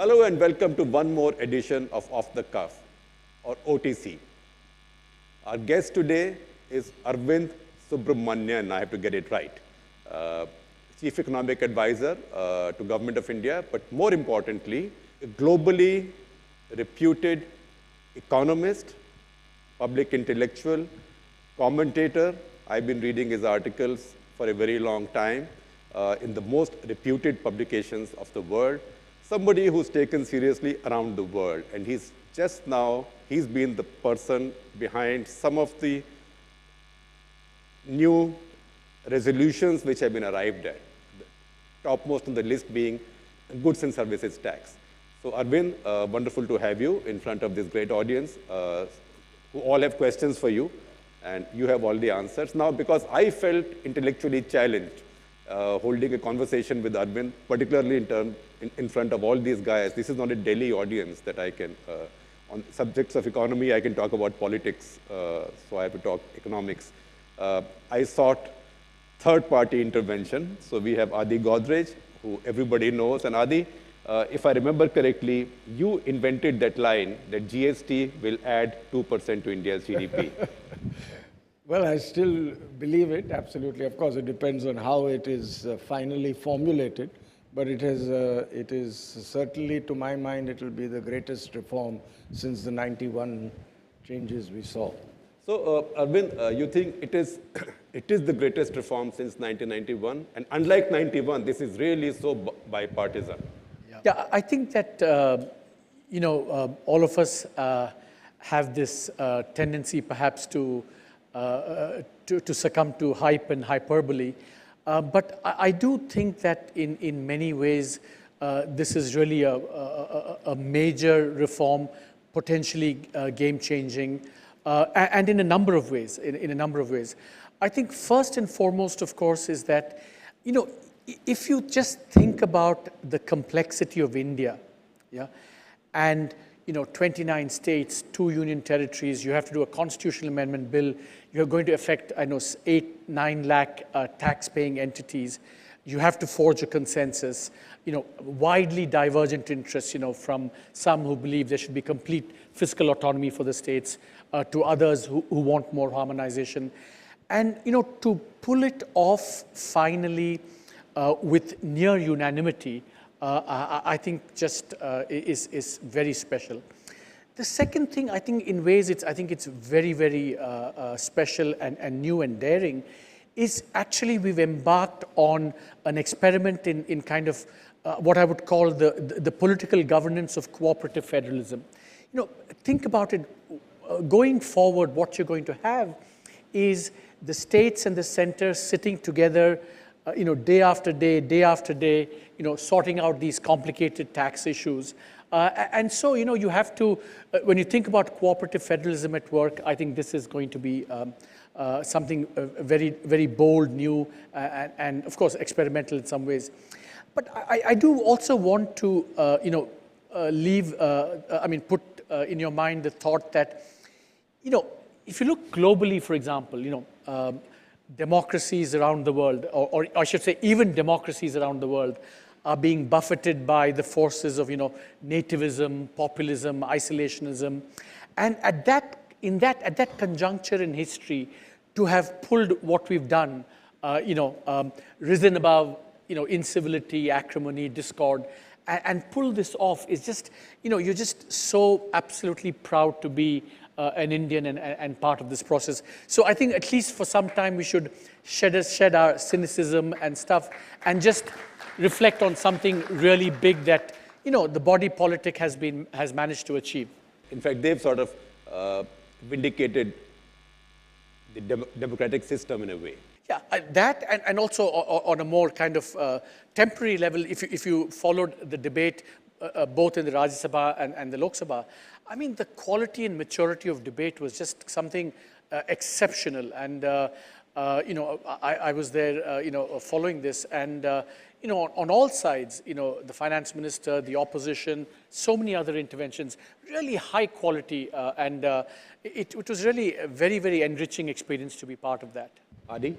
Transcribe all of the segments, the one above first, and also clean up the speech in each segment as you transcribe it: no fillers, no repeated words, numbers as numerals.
Hello and welcome to one more edition of Off the Cuff, or OTC. Our guest today is Arvind Subramanian, I have to get it right, Chief Economic Advisor to Government of India, but more importantly, a globally reputed economist, public intellectual, commentator. I've been reading his articles for a very long time in the most reputed publications of the world. Somebody who's taken seriously around the world. And he's been the person behind some of the new resolutions which have been arrived at. The topmost on the list being goods and services tax. So Arvind, wonderful to have you in front of this great audience who all have questions for you. And you have all the answers. Now, because I felt intellectually challenged holding a conversation with Arvind, particularly in front of all these guys. This is not a Delhi audience that I can, on subjects of economy, I can talk about politics, so I have to talk economics. I sought third-party intervention. So we have Adi Godrej, who everybody knows. And Adi, if I remember correctly, you invented that line that GST will add 2% to India's GDP. Well, I still believe it, absolutely. Of course, it depends on how it is finally formulated. But it is certainly, to my mind, it will be the greatest reform since the 91 changes we saw. So, Arvind, you think it is the greatest reform since 1991? And unlike 91, this is really so bipartisan. Yeah, I think that, all of us have this tendency perhaps to succumb to hype and hyperbole. But I do think that in many ways, this is really a major reform, potentially game-changing, and in a number of ways. I think first and foremost, of course, is that, if you just think about the complexity of India, yeah, and 29 states, 2 union territories, you have to do a constitutional amendment bill, you're going to affect, 8-9 lakh tax-paying entities, you have to forge a consensus, widely divergent interests, from some who believe there should be complete fiscal autonomy for the states, to others who want more harmonization. And, to pull it off finally with near unanimity, I think just is very special. The second thing, I think in ways it's very, very special and new and daring, is actually we've embarked on an experiment in kind of what I would call the political governance of cooperative federalism. Think about it, going forward, what you're going to have is the states and the center sitting together day after day, sorting out these complicated tax issues. And so, you have to, when you think about cooperative federalism at work, I think this is going to be something very, very bold, new, and of course, experimental in some ways. But I do also want to, put in your mind the thought that, if you look globally, for example, democracies around the world, or I should say even democracies around the world, are being buffeted by the forces of, nativism, populism, isolationism. And at that conjuncture in history, to have pulled what we've done, risen above, incivility, acrimony, discord, and pull this off is just, you're just so absolutely proud to be an Indian and part of this process. So I think at least for some time we should shed our cynicism and stuff and just reflect on something really big that, the body politic has managed to achieve. In fact, they've sort of vindicated the democratic system in a way. Yeah, that and also on a more kind of temporary level, if you followed the debate both in the Rajya Sabha and the Lok Sabha, I mean, the quality and maturity of debate was just something exceptional. And, I was there, following this. And, on all sides, the finance minister, the opposition, so many other interventions, really high quality. And it was really a very, very enriching experience to be part of that. Adi,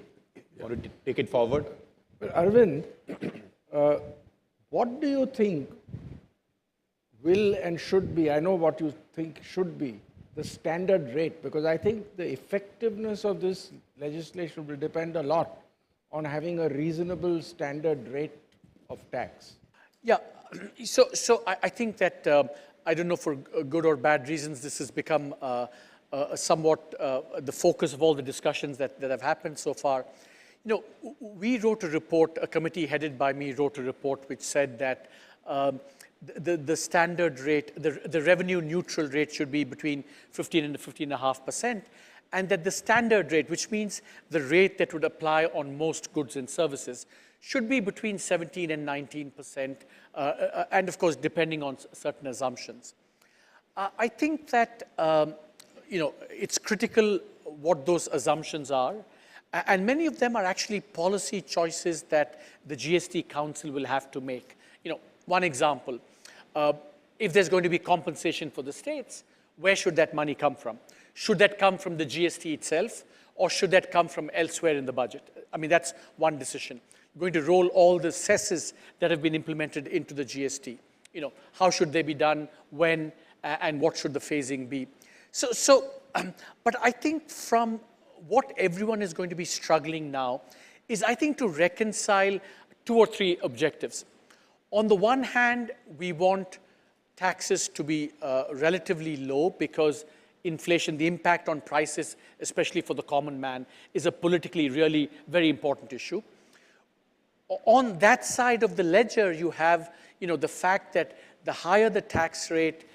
want to take it forward? Well, Arvind, what do you think will and should be, I know what you think should be, the standard rate, because I think the effectiveness of this legislation will depend a lot on having a reasonable standard rate of tax. Yeah, so I think that, I don't know for good or bad reasons, this has become somewhat the focus of all the discussions that have happened so far. You know, we wrote a report, a committee headed by me wrote a report which said that the standard rate, the revenue neutral rate should be between 15 and 15.5%, and that the standard rate, which means the rate that would apply on most goods and services, should be between 17 and 19%, and of course, depending on certain assumptions. I think that, you know, it's critical what those assumptions are, and many of them are actually policy choices that the GST Council will have to make. You know, one example, if there's going to be compensation for the states, where should that money come from? Should that come from the GST itself, or should that come from elsewhere in the budget? I mean, that's one decision. Going to roll all the cesses that have been implemented into the GST. You know, how should they be done, when, and what should the phasing be? But I think from what everyone is going to be struggling now is, I think, to reconcile 2 or 3 objectives. On the one hand, we want taxes to be relatively low because inflation, the impact on prices, especially for the common man, is a politically really very important issue. On that side of the ledger, you have, you know, the fact that the higher the tax rate,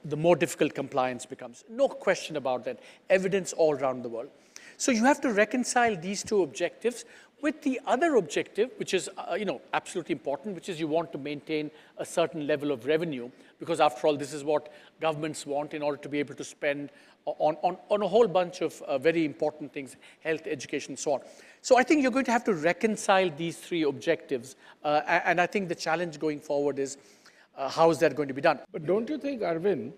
the more difficult compliance becomes. No question about that. Evidence all around the world. So you have to reconcile these 2 objectives with the other objective, which is, you know, absolutely important, which is you want to maintain a certain level of revenue, because after all, this is what governments want in order to be able to spend on a whole bunch of very important things, health, education, and so on. So I think you're going to have to reconcile these 3 objectives, and I think the challenge going forward is how is that going to be done? But don't you think, Arvind,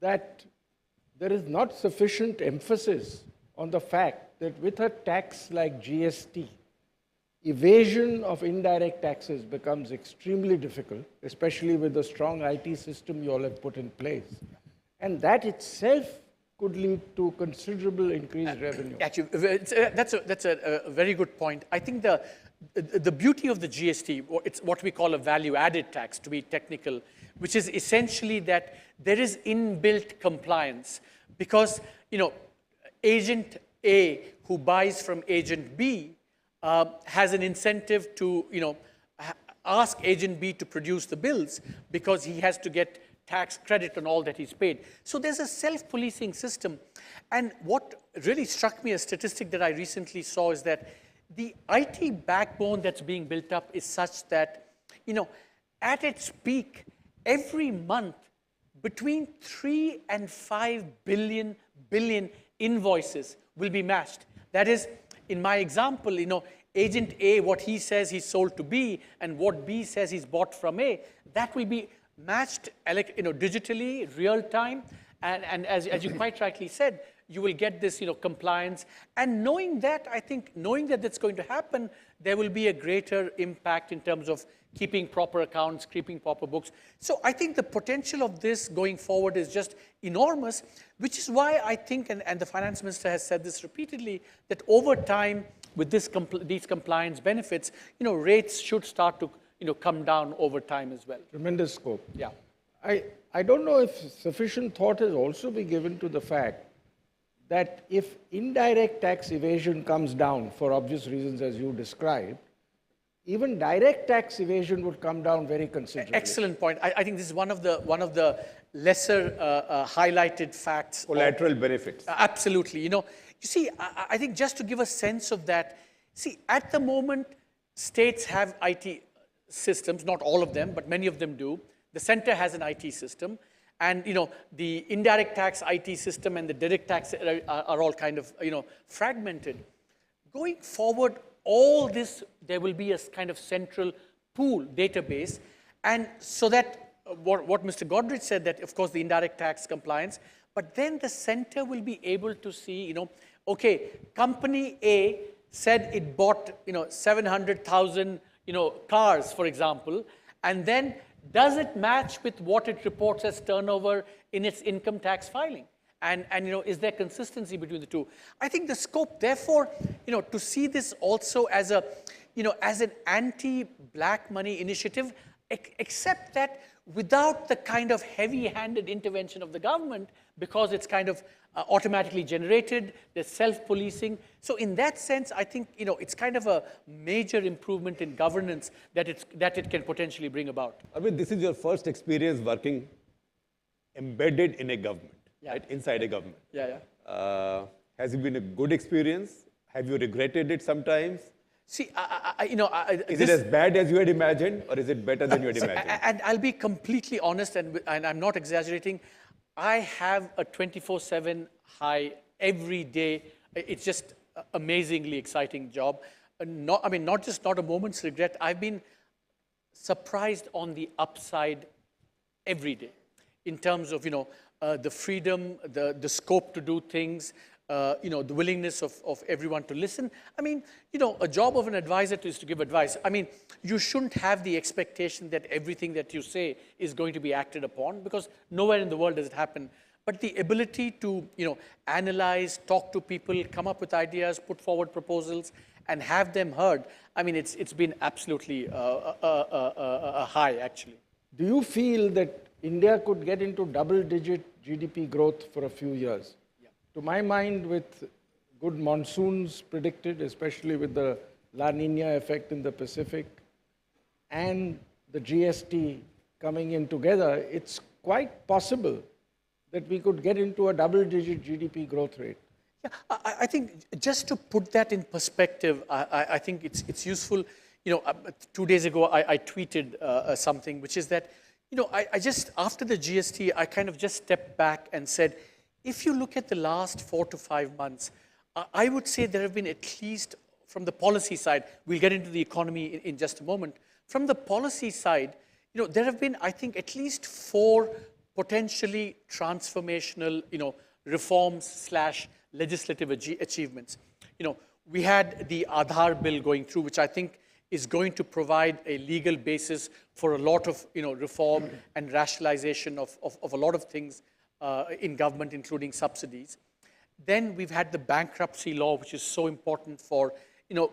that there is not sufficient emphasis on the fact that with a tax like GST, evasion of indirect taxes becomes extremely difficult, especially with the strong IT system you all have put in place. And that itself could lead to considerable increased revenue. Actually, that's a very good point. I think the beauty of the GST, it's what we call a value-added tax, to be technical, which is essentially that there is inbuilt compliance, because, you know, agent A who buys from agent B has an incentive to, you know, ask agent B to produce the bills because he has to get tax credit on all that he's paid. So there's a self-policing system. And what really struck me, a statistic that I recently saw, is that the IT backbone that's being built up is such that, you know, at its peak, every month, between 3 and 5 billion invoices will be matched. That is, in my example, you know, agent A, what he says he's sold to B, and what B says he's bought from A, that will be matched, you know, digitally, real time, and as you quite rightly said, you will get this, you know, compliance. And knowing that, I think, knowing that that's going to happen, there will be a greater impact in terms of keeping proper accounts, keeping proper books. So I think the potential of this going forward is just enormous, which is why I think, and the finance minister has said this repeatedly, that over time, with these compliance benefits, you know, rates should start to, you know, come down over time as well. Tremendous scope. Yeah. I don't know if sufficient thought has also been given to the fact that if indirect tax evasion comes down, for obvious reasons as you described, even direct tax evasion would come down very considerably. Excellent point. I think this is one of the lesser highlighted facts. Collateral benefits. Absolutely. You know, you see, I think just to give a sense of that, see, at the moment, states have IT systems, not all of them, but many of them do. The center has an IT system. And, you know, the indirect tax IT system and the direct tax are all kind of, you know, fragmented. Going forward, all this, there will be a kind of central pool database. And so that, what Mr. Godrej said, that, of course, the indirect tax compliance, but then the center will be able to see, you know, okay, company A said it bought, you know, 700,000, you know, cars, for example, and then Does it match with what it reports as turnover in its income tax filing? And is there consistency between the two? I think the scope, therefore, to see this also as a, as an anti-black money initiative, except that without the kind of heavy-handed intervention of the government, because it's kind of automatically generated, there's self-policing. So in that sense, I think, it's kind of a major improvement in governance that it can potentially bring about. I mean, this is your first experience working embedded in a government, right? Inside a government. Has it been a good experience? Have you regretted it sometimes? See, is it as bad as you had imagined, or is it better than you had imagined? And I'll be completely honest, and I'm not exaggerating. I have a 24/7 high every day. It's just amazingly exciting job. Not a moment's regret. I've been surprised on the upside every day, in terms of the freedom, the scope to do things. The willingness of everyone to listen. I mean, a job of an advisor is to give advice. I mean, you shouldn't have the expectation that everything that you say is going to be acted upon, because nowhere in the world does it happen. But the ability to, analyze, talk to people, come up with ideas, put forward proposals, and have them heard, I mean, it's been absolutely a high, actually. Do you feel that India could get into double-digit GDP growth for a few years? To my mind, with good monsoons predicted, especially with the La Nina effect in the Pacific, and the GST coming in together, it's quite possible that we could get into a double-digit GDP growth rate. Yeah, I think just to put that in perspective, I think it's useful. 2 days ago, I tweeted something, which is that, I just, after the GST, I kind of just stepped back and said, if you look at the last 4 to 5 months, I would say there have been, at least from the policy side, we'll get into the economy in just a moment. From the policy side, there have been, I think, at least 4 potentially transformational, reforms / legislative achievements. We had the Aadhaar bill going through, which I think is going to provide a legal basis for a lot of, reform and rationalization of a lot of things in government, including subsidies. Then we've had the bankruptcy law, which is so important for,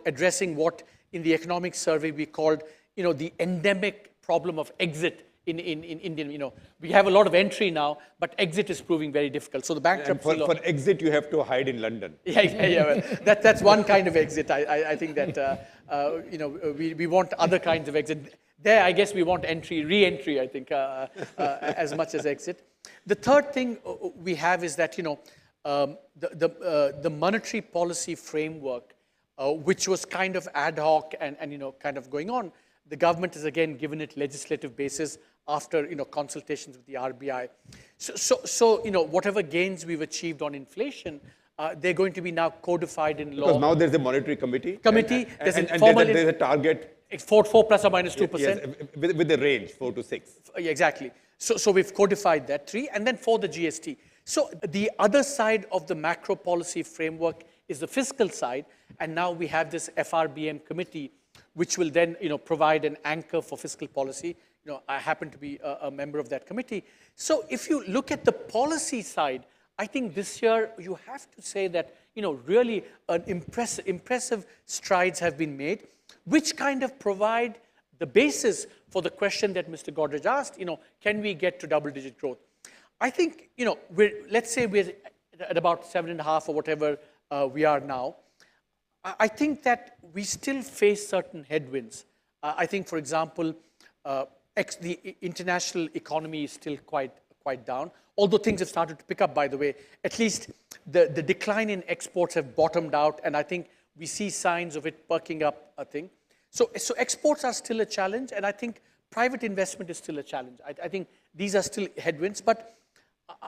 addressing what in the economic survey we called, the endemic problem of exit in Indian. We have a lot of entry now, but exit is proving very difficult. So the bankruptcy law. For exit, you have to hide in London. Well, that's one kind of exit. I think that we want other kinds of exit. There, I guess we want re-entry. I think as much as exit. The third thing we have is that, the monetary policy framework, which was kind of ad hoc and kind of going on, the government has again given it legislative basis after, consultations with the RBI. So whatever gains we've achieved on inflation, they're going to be now codified in law. Because now there's a monetary committee. There's a target. 4 plus or minus 2%. Yes, with the range, 4 to 6. Yeah, exactly. So we've codified that 3, and then for the GST. So the other side of the macro policy framework is the fiscal side, and now we have this FRBM committee, which will then provide an anchor for fiscal policy. I happen to be a member of that committee. So if you look at the policy side, I think this year you have to say that really an impressive strides have been made, which kind of provide the basis for the question that Mr. Godrej asked, can we get to double-digit growth? I think, let's say we're at about 7.5 or whatever we are now. I think that we still face certain headwinds. I think, for example, the international economy is still quite down, although things have started to pick up, by the way. At least the decline in exports have bottomed out, and I think we see signs of it perking up, I think. So exports are still a challenge, and I think private investment is still a challenge. I think these are still headwinds, but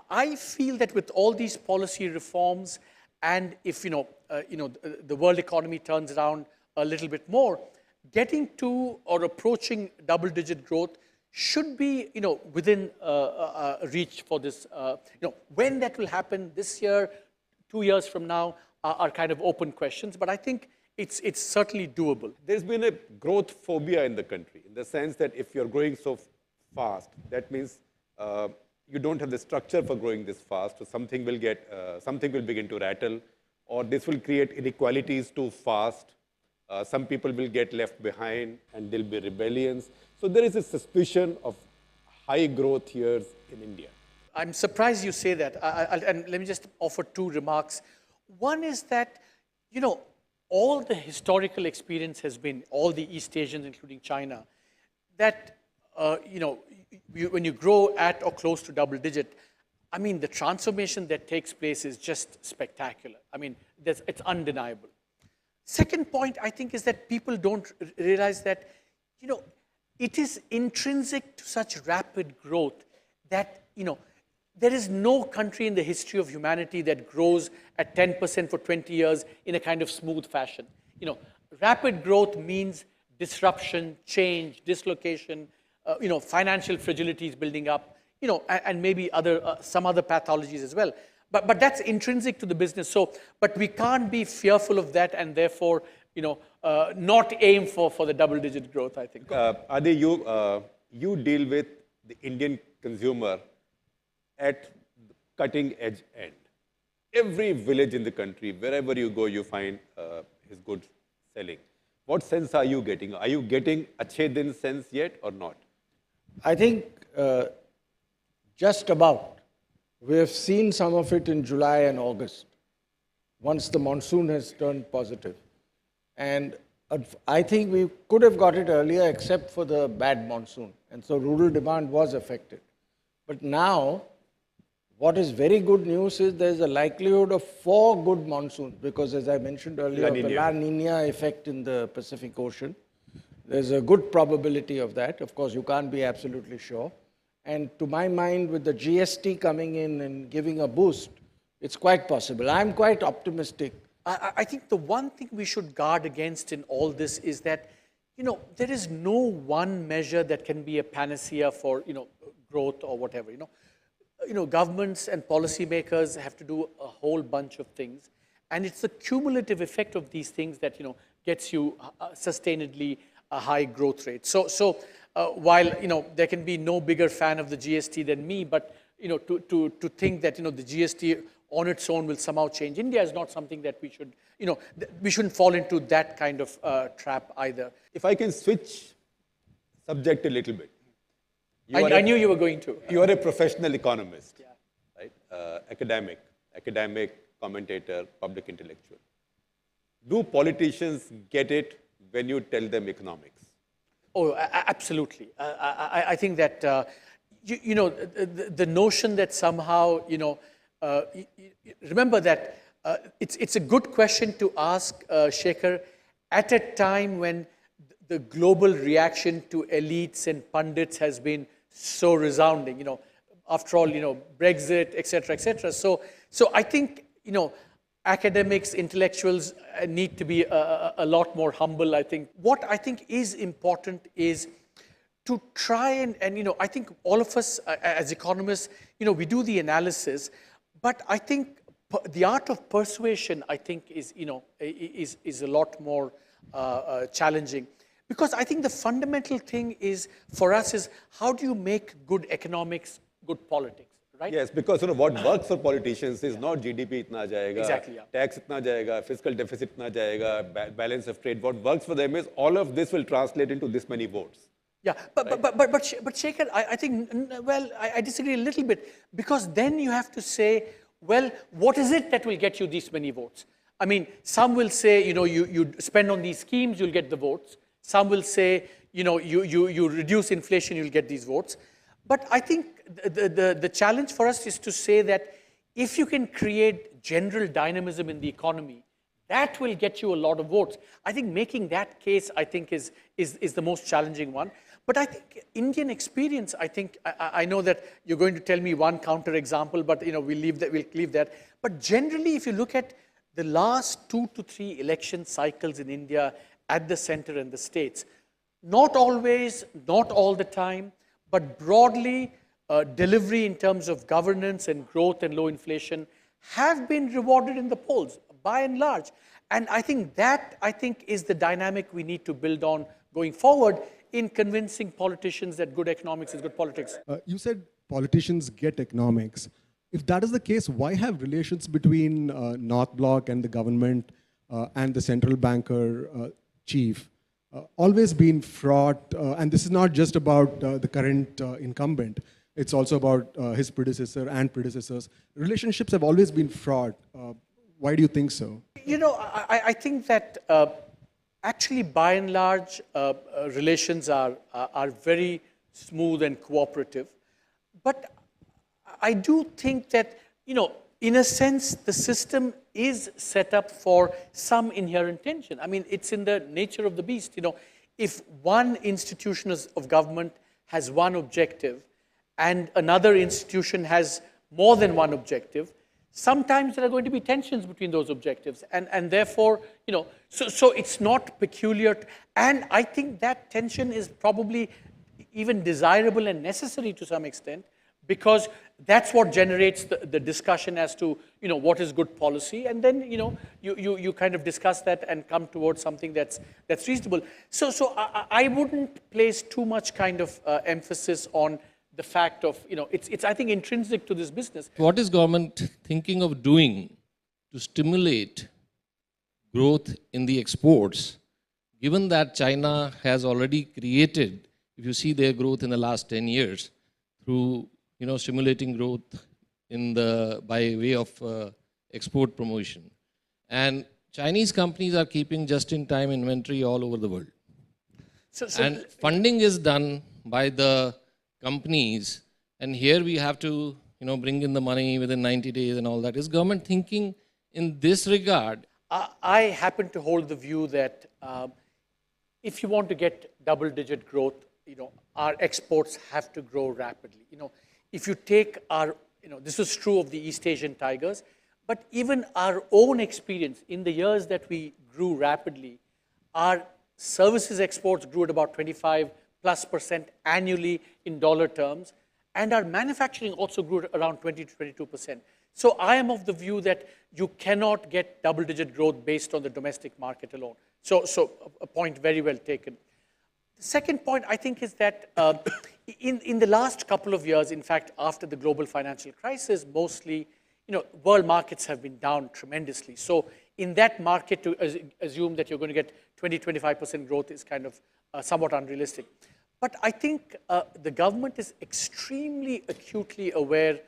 I feel that with all these policy reforms, and if the world economy turns around a little bit more, getting to or approaching double-digit growth should be within reach for this. When that will happen, this year, 2 years from now, are kind of open questions. But I think it's certainly doable. There's been a growth phobia in the country, in the sense that if you're growing so fast, that means you don't have the structure for growing this fast. So something will something will begin to rattle, or this will create inequalities too fast. Some people will get left behind, and there'll be rebellions. So there is a suspicion of high growth years in India. I'm surprised you say that. And let me just offer two remarks. One is that, you know, all the historical experience has been, all the East Asians, including China, that, you know, when you grow at or close to double digit, I mean, the transformation that takes place is just spectacular. I mean, it's undeniable. Second point, I think, is that people don't realize that, you know, it is intrinsic to such rapid growth that, you know, there is no country in the history of humanity that grows at 10% for 20 years in a kind of smooth fashion. You know, rapid growth means disruption, change, dislocation, you know, financial fragilities building up, you know, and maybe some other pathologies as well. But that's intrinsic to the business. So, but we can't be fearful of that, and therefore, you know, not aim for the double-digit growth, I think. Adi, you deal with the Indian consumer at cutting edge end. Every village in the country, wherever you go, you find his goods selling. What sense are you getting? Are you getting achhe din sense yet or not? I think just about. We have seen some of it in July and August, once the monsoon has turned positive. And I think we could have got it earlier except for the bad monsoon. And so rural demand was affected. But now, what is very good news is there is a likelihood of 4 good monsoons, because as I mentioned earlier, the La Nina effect in the Pacific Ocean. There's a good probability of that. Of course, you can't be absolutely sure. And to my mind, with the GST coming in and giving a boost, it's quite possible. I'm quite optimistic. I think the one thing we should guard against in all this is that, you know, there is no one measure that can be a panacea for, you know, growth or whatever, you know, governments and policymakers have to do a whole bunch of things. And it's the cumulative effect of these things that, you know, gets you sustainedly a high growth rate. So while, you know, there can be no bigger fan of the GST than me, but, you know, to think that, you know, the GST on its own will somehow change India is not something that we should, you know, we shouldn't fall into that kind of trap either. If I can switch subject a little bit. I knew you were going to. You are a professional economist, right? Academic, commentator, public intellectual. Do politicians get it when you tell them economics? Oh, absolutely. I think that, you know, the notion that somehow, you know, remember that it's a good question to ask, Shekhar, at a time when the global reaction to elites and pundits has been so resounding, you know, after all, you know, Brexit, et cetera, et cetera. So I think, you know, academics, intellectuals need to be a lot more humble, I think. What I think is important is to try and you know, I think all of us as economists, you know, we do the analysis, but I think the art of persuasion, I think, is, you know, is a lot more challenging. Because I think the fundamental thing is, for us, is how do you make good economics, good politics, right? Yes, because, you know, what works for politicians is not GDP itna jayega, exactly, tax itna jayega, fiscal deficit itna jayega, balance of trade. What works for them is all of this will translate into this many votes. Yeah, but Shekhar, I think, well, I disagree a little bit, because then you have to say, well, what is it that will get you these many votes? I mean, some will say, you know, you spend on these schemes, you'll get the votes. Some will say, you know, you reduce inflation, you'll get these votes. But I think the challenge for us is to say that if you can create general dynamism in the economy, that will get you a lot of votes. I think making that case, I think, is the most challenging one. But I think Indian experience, I think, I know that you're going to tell me one counter example, but, you know, we'll leave that. But generally, if you look at the last 2 to 3 election cycles in India, at the center and the states, not always, not all the time, but broadly, delivery in terms of governance and growth and low inflation have been rewarded in the polls, by and large. And I think that, is the dynamic we need to build on going forward in convincing politicians that good economics is good politics. You said politicians get economics. If that is the case, why have relations between North Bloc and the government and the central banker chief always been fraught? And this is not just about the current incumbent. It's also about his predecessor and predecessors. Relationships have always been fraught. Why do you think so? You know, I think that actually, by and large, relations are very smooth and cooperative. But I do think that, you know, in a sense, the system is set up for some inherent tension. I mean, it's in the nature of the beast. You know, if one institution of government has one objective and another institution has more than one objective, sometimes there are going to be tensions between those objectives. And therefore, you know, so it's not peculiar. And I think that tension is probably even desirable and necessary to some extent, because that's what generates the discussion as to, you know, what is good policy. And then, you know, you kind of discuss that and come towards something that's reasonable. So I wouldn't place too much kind of emphasis on the fact of, you know, it's I think intrinsic to this business. What is government thinking of doing to stimulate growth in the exports, given that China has already created, if you see their growth in the last 10 years, through, you know, stimulating growth in by way of export promotion. And Chinese companies are keeping just-in-time inventory all over the world. And funding is done by the companies, and here we have to, you know, bring in the money within 90 days and all that. Is government thinking in this regard? I happen to hold the view that if you want to get double-digit growth, you know, our exports have to grow rapidly. You know, if you take our, you know, this is true of the East Asian tigers, but even our own experience in the years that we grew rapidly, our services exports grew at about 25+% annually in dollar terms, and our manufacturing also grew at around 20 to 22%. So I am of the view that you cannot get double-digit growth based on the domestic market alone. So a point very well taken. The second point, I think, is that in the last couple of years, in fact, after the global financial crisis, mostly, you know, world markets have been down tremendously. So in that market, to assume that you're going to get 20-25% growth is kind of somewhat unrealistic. But I think the government is extremely acutely aware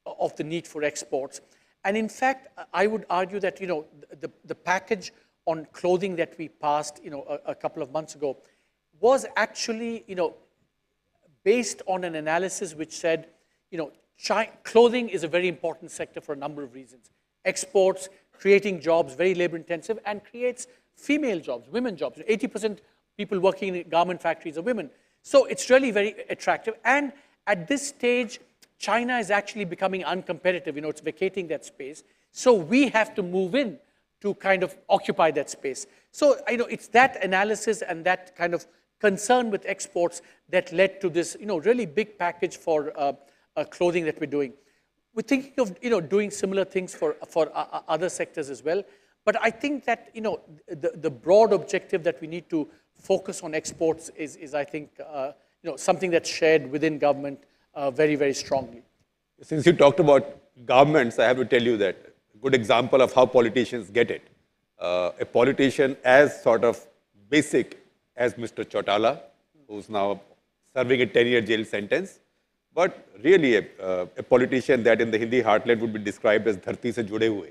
of the need for exports. And in fact, I would argue that, you know, the package on clothing that we passed, you know, a couple of months ago was actually, you know, based on an analysis which said, you know, clothing is a very important sector for a number of reasons. Exports, creating jobs, very labor intensive, and creates female jobs, women jobs. 80% people working in garment factories are women. So it's really very attractive. And at this stage, China is actually becoming uncompetitive. You know, it's vacating that space. So we have to move in to kind of occupy that space. So, you know, it's that analysis and that kind of concern with exports that led to this, you know, really big package for clothing that we're doing. We're thinking of, you know, doing similar things for other sectors as well. But I think that, you know, the broad objective that we need to focus on exports is I think, you know, something that's shared within government very, very strongly. Since you talked about governments, I have to tell you that a good example of how politicians get it. A politician as sort of basic as Mr. Chautala, who's now serving a 10-year jail sentence, but really a politician that in the Hindi heartland would be described as dharti se jude hue.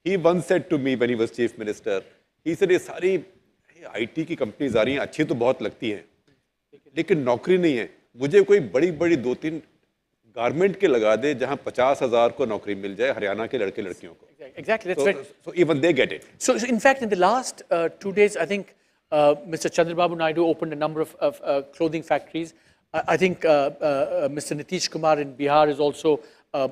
He once said to me when he was chief minister, he said, "ये सारी IT की companies आ रही हैं, अच्छी तो बहुत लगती हैं, लेकिन नौकरी नहीं है. मुझे कोई बड़ी-बड़ी 2-3 गारमेंट के लगा दे जहां 50,000 को नौकरी मिल जाए हरियाणा के लड़के लड़कियों को." Exactly, that's right. So even they get it. So in fact, in the last 2 days, I think Mr. Chandrababu Naidu opened a number of clothing factories. I think Mr. Nitish Kumar in Bihar is also,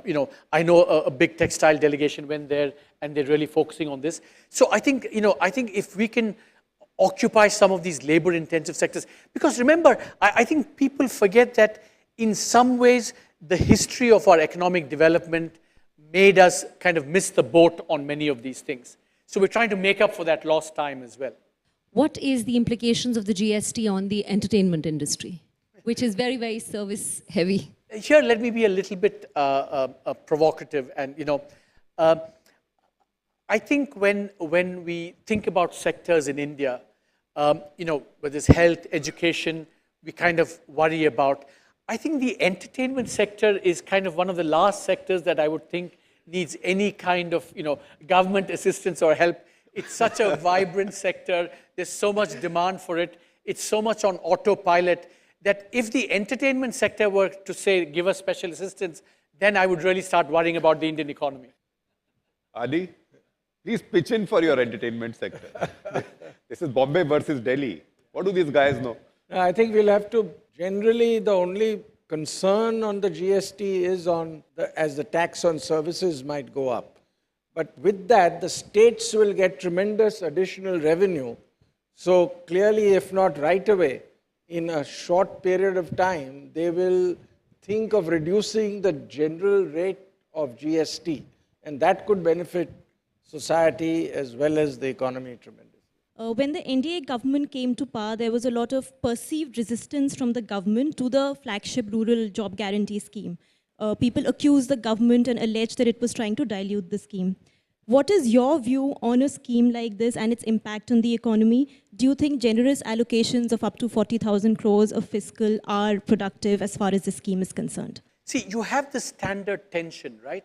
you know, I know a big textile delegation went there and they're really focusing on this. So I think, you know, I think if we can occupy some of these labor-intensive sectors, because remember, I think people forget that in some ways the history of our economic development made us kind of miss the boat on many of these things. So we're trying to make up for that lost time as well. what is the implications of the GST on the entertainment industry, which is very, very service heavy? Here, let me be a little bit provocative. And, I think when we think about sectors in India, whether it's health, education, we kind of worry about. I think the entertainment sector is kind of one of the last sectors that I would think needs any kind of, government assistance or help. It's such a vibrant sector. There's so much demand for it. It's so much on autopilot that if the entertainment sector were to say, give us special assistance, then I would really start worrying about the Indian economy. Adi, please pitch in for your entertainment sector. This is Bombay versus Delhi. What do these guys know? I think we'll have to, generally the only concern on the GST is as the tax on services might go up. But with that, the states will get tremendous additional revenue. So clearly, if not right away, in a short period of time, they will think of reducing the general rate of GST. And that could benefit society as well as the economy tremendously. When the NDA government came to power, there was a lot of perceived resistance from the government to the flagship rural job guarantee scheme. People accused the government and alleged that it was trying to dilute the scheme. What is your view on a scheme like this and its impact on the economy? Do you think generous allocations of up to 40,000 crores of fiscal are productive as far as the scheme is concerned? See, you have the standard tension, right?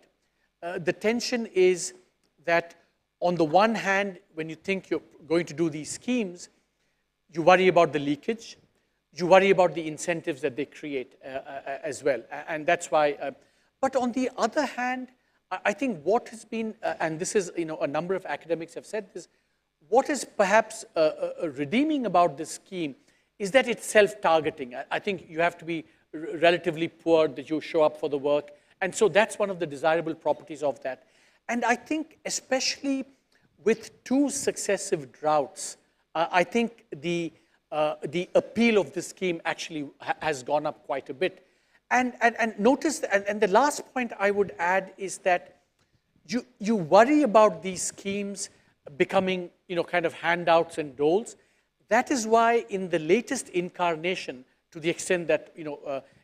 The tension is that on the one hand, when you think you're going to do these schemes, you worry about the leakage, you worry about the incentives that they create as well. And that's why, but on the other hand, I think what has been, and this is, a number of academics have said this, what is perhaps redeeming about this scheme is that it's self-targeting. I think you have to be relatively poor that you show up for the work. And so that's one of the desirable properties of that. And I think especially with two successive droughts, I think the appeal of this scheme actually has gone up quite a bit. And notice, and the last point I would add is that you worry about these schemes becoming, kind of handouts and doles. That is why in the latest incarnation, to the extent that,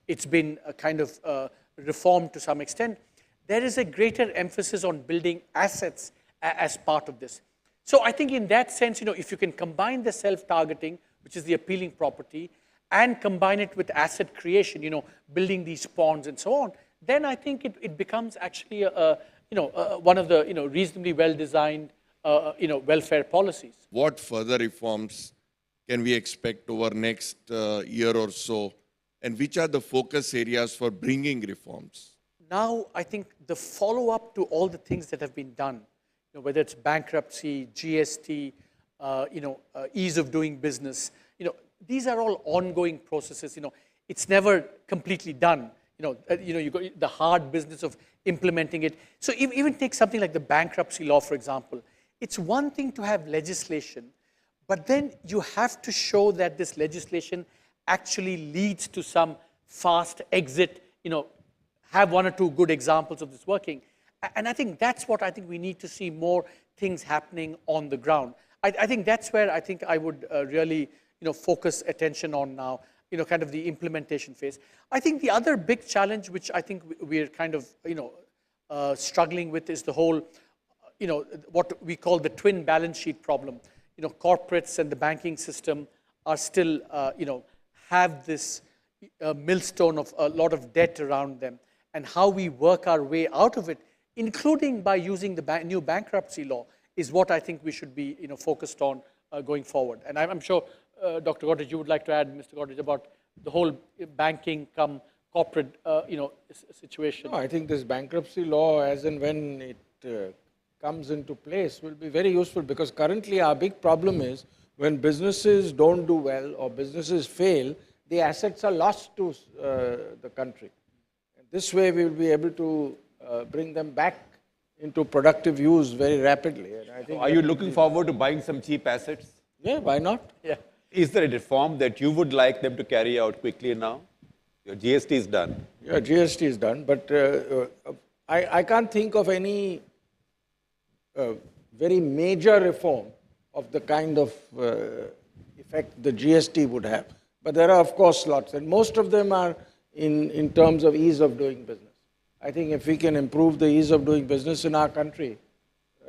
it's been a kind of reformed to some extent, there is a greater emphasis on building assets as part of this. So I think in that sense, if you can combine the self-targeting, which is the appealing property, and combine it with asset creation, building these ponds and so on, then I think it becomes actually one of the reasonably well-designed welfare policies. What further reforms can we expect over next year or so, and which are the focus areas for bringing reforms? Now, I think the follow-up to all the things that have been done, whether it's bankruptcy, GST, ease of doing business, these are all ongoing processes. It's never completely done. You got the hard business of implementing it. So even take something like the bankruptcy law, for example. It's one thing to have legislation, but then you have to show that this legislation actually leads to some fast exit, have one or two good examples of this working. And I think that's what I think we need to see more things happening on the ground. I think that's where I think I would really focus attention on now, kind of the implementation phase. I think the other big challenge, which I think we're kind of, struggling with is the whole, what we call the twin balance sheet problem. Corporates and the banking system are still, have this millstone of a lot of debt around them, and how we work our way out of it, including by using the new bankruptcy law, is what I think we should be, focused on going forward. And I'm sure, Dr. Godrej, you would like to add, Mr. Godrej, about the whole banking come corporate, situation. No, I think this bankruptcy law, as and when it comes into place, will be very useful, because currently our big problem is when businesses don't do well or businesses fail, the assets are lost to the country. And this way we will be able to bring them back into productive use very rapidly. And I think are you looking forward to buying some cheap assets? Yeah, why not? Yeah. Is there a reform that you would like them to carry out quickly now? Your GST is done. Yeah, GST is done, but I can't think of any very major reform of the kind of effect the GST would have. But there are, of course, lots, and most of them are in terms of ease of doing business. I think if we can improve the ease of doing business in our country,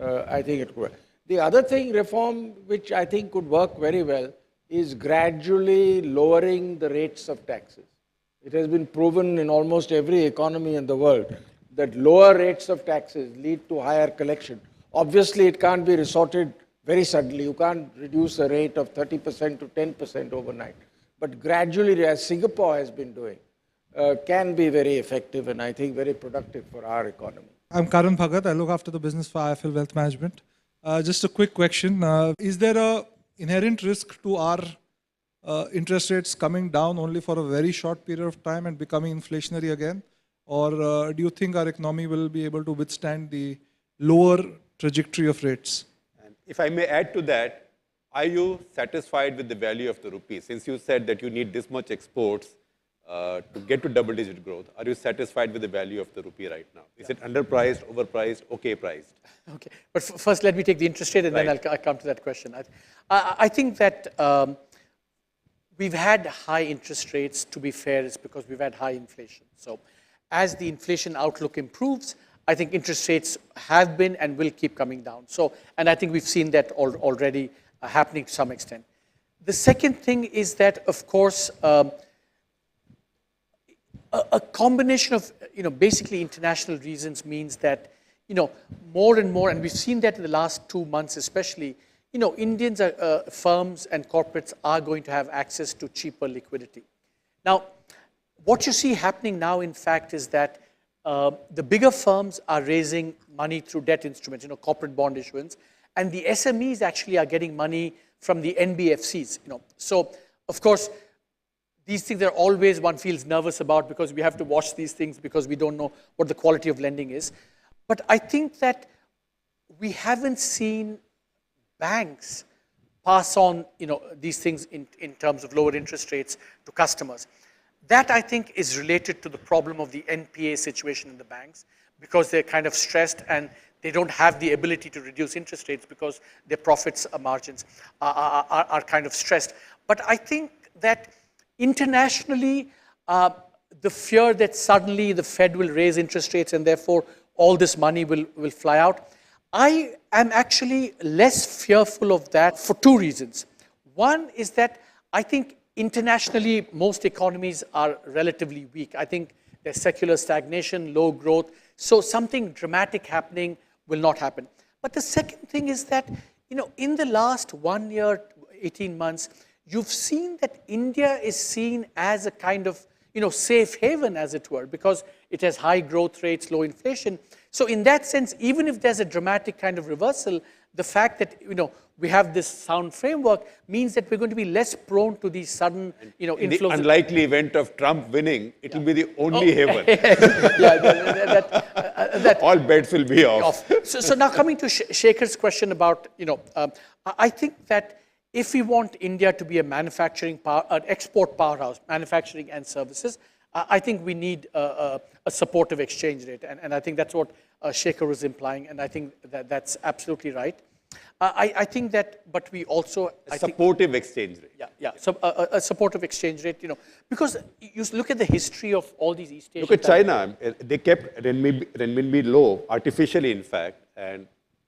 I think it could. The other thing, reform, which I think could work very well, is gradually lowering the rates of taxes. It has been proven in almost every economy in the world that lower rates of taxes lead to higher collection. Obviously, it can't be resorted very suddenly. You can't reduce a rate of 30% to 10% overnight. But gradually, as Singapore has been doing, can be very effective and I think very productive for our economy. I'm Karan Bhagat. I look after the business for IIFL Wealth Management. Just a quick question. Is there an inherent risk to our interest rates coming down only for a very short period of time and becoming inflationary again? Or do you think our economy will be able to withstand the lower trajectory of rates? And if I may add to that, are you satisfied with the value of the rupee? Since you said that you need this much exports to get to double-digit growth, are you satisfied with the value of the rupee right now? Is it underpriced, overpriced, okay priced? Okay, but first let me take the interest rate and then I'll come to that question. I think that we've had high interest rates, to be fair, is because we've had high inflation. So as the inflation outlook improves, I think interest rates have been and will keep coming down. So, and I think we've seen that already happening to some extent. The second thing is that, of course, a combination of, basically international reasons means that, more and more, and we've seen that in the last 2 months especially, Indians, firms and corporates are going to have access to cheaper liquidity. Now, what you see happening now, in fact, is that the bigger firms are raising money through debt instruments, corporate bond issuance, and the SMEs actually are getting money from the NBFCs. So, of course, these things are always one feels nervous about because we have to watch these things because we don't know what the quality of lending is. But I think that we haven't seen banks pass on, these things in terms of lower interest rates to customers. That, I think, is related to the problem of the NPA situation in the banks because they're kind of stressed and they don't have the ability to reduce interest rates because their profits margins are kind of stressed. But I think that internationally, the fear that suddenly the Fed will raise interest rates and therefore all this money will fly out, I am actually less fearful of that for 2 reasons. One is that I think internationally most economies are relatively weak. I think there's secular stagnation, low growth, so something dramatic happening will not happen. But the second thing is that, in the last 1 year, 18 months, you've seen that India is seen as a kind of, safe haven, as it were, because it has high growth rates, low inflation. So in that sense, even if there's a dramatic kind of reversal, the fact that, we have this sound framework means that we're going to be less prone to these sudden, inflows. In the unlikely event of Trump winning, it will be the only haven. All bets will be off. So now coming to Shekhar's question about, I think that if we want India to be a manufacturing an export powerhouse, manufacturing and services, I think we need a supportive exchange rate. And I think that's what Shekhar was implying. And I think that that's absolutely right. I think that, but we also... supportive exchange rate. Yeah. So a supportive exchange rate, because you look at the history of all these East Asian... Look at China. They kept renminbi low, artificially in fact, and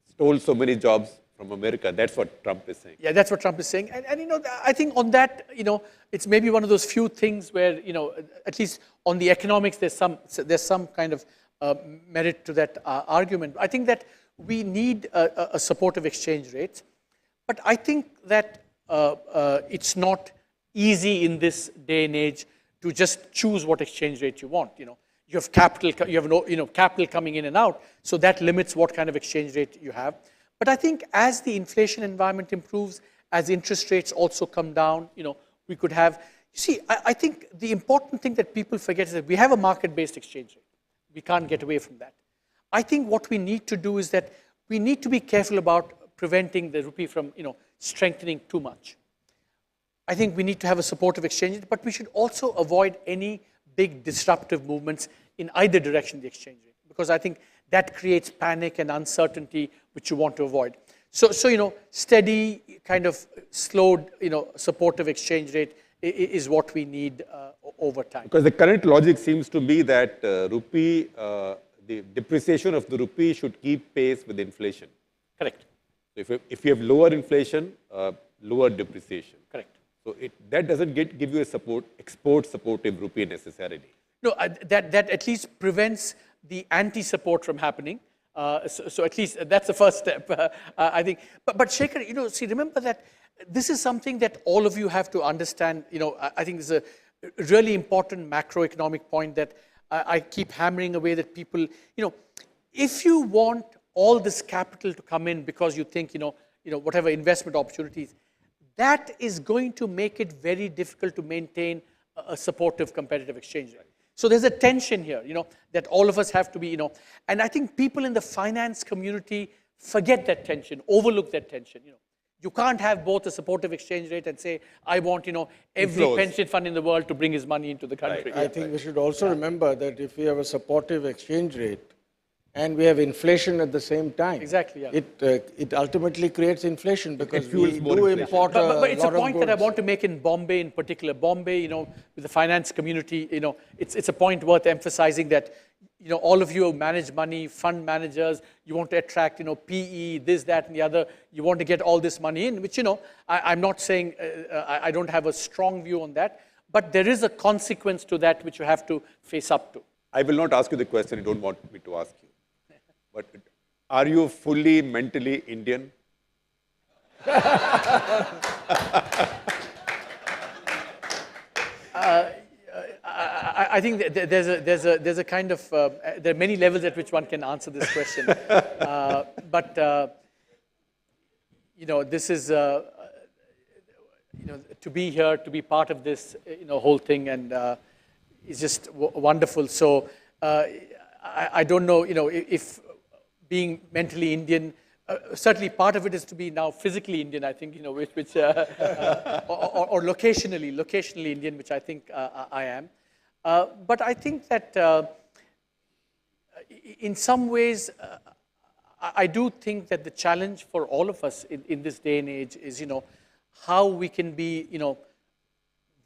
stole so many jobs from America. That's what Trump is saying. Yeah, that's what Trump is saying. And I think on that, it's maybe one of those few things where, at least on the economics, there's some kind of merit to that argument. I think that we need a supportive exchange rate. But I think that it's not easy in this day and age to just choose what exchange rate you want. You have capital, capital coming in and out. So that limits what kind of exchange rate you have. But I think as the inflation environment improves, as interest rates also come down, we could have... You see, I think the important thing that people forget is that we have a market-based exchange rate. We can't get away from that. I think what we need to do is that we need to be careful about preventing the rupee from, strengthening too much. I think we need to have a supportive exchange rate, but we should also avoid any big disruptive movements in either direction of the exchange rate, because I think that creates panic and uncertainty, which you want to avoid. So, steady, kind of slowed, supportive exchange rate is what we need over time. Because the current logic seems to be that rupee, the depreciation of the rupee should keep pace with inflation. Correct. If you have lower inflation, lower depreciation. Correct. So that doesn't give you a export supportive rupee necessarily. No, that at least prevents the anti-support from happening. So at least that's the first step, I think. But Shekhar, see, remember that this is something that all of you have to understand. I think this is a really important macroeconomic point that I keep hammering away that people, if you want all this capital to come in because you think, whatever investment opportunities, that is going to make it very difficult to maintain a supportive competitive exchange rate. So there's a tension here, that all of us have to be, and I think people in the finance community forget that tension, overlook that tension, You can't have both a supportive exchange rate and say, I want, every pension fund in the world to bring his money into the country. Right. I think we should also remember that if we have a supportive exchange rate and we have inflation at the same time, exactly, it ultimately creates inflation because we do import a lot of goods. But it's a point that I want to make in Bombay in particular. Bombay, with the finance community, it's a point worth emphasizing that, all of you who manage money, fund managers, you want to attract, PE, this, that, and the other. You want to get all this money in, which, I'm not saying, I don't have a strong view on that, but there is a consequence to that which you have to face up to. I will not ask you the question you don't want me to ask you. But are you fully mentally Indian? I think there's a kind of there are many levels at which one can answer this question, but this is to be here, to be part of this whole thing, and it's just wonderful. So I don't know if being mentally Indian. Certainly, part of it is to be now physically Indian. I think which or locationally Indian, which I think I am. But I think that in some ways, I do think that the challenge for all of us in this day and age is how we can be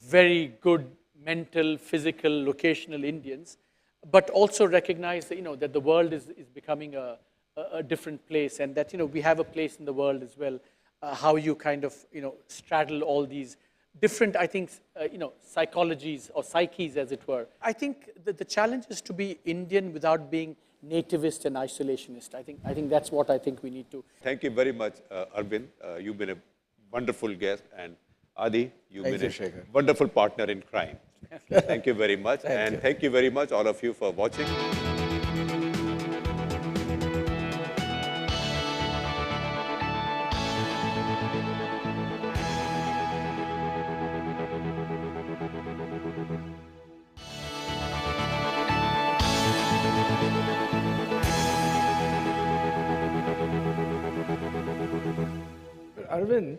very good mental, physical, locational Indians, but also recognize that that the world is becoming a different place, and that we have a place in the world as well. How you kind of straddle all these different, I think, psychologies or psyches, as it were. I think that the challenge is to be Indian without being nativist and isolationist. I think that's what I think we need to. Thank you very much, Arvind. You've been a wonderful guest, and Adi, you've been a wonderful partner in crime. Thank you very much, and thank you very much, all of you, for watching. Arvind,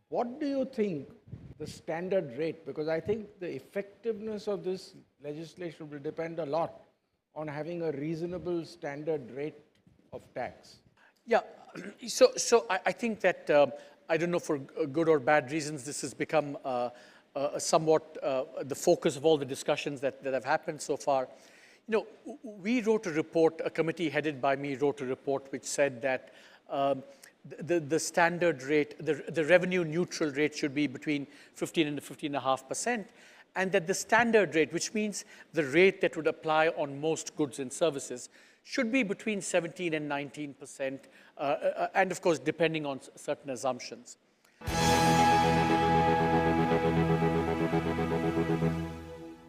what do you think the standard rate? Because I think the effectiveness of this legislation will depend a lot on having a reasonable standard rate of tax. Yeah, so I think that, I don't know for good or bad reasons, this has become somewhat the focus of all the discussions that have happened so far. We wrote a report, a committee headed by me wrote a report which said that the standard rate, the revenue neutral rate should be between 15 and 15.5%, and that the standard rate, which means the rate that would apply on most goods and services, should be between 17 and 19%, and of course, depending on certain assumptions.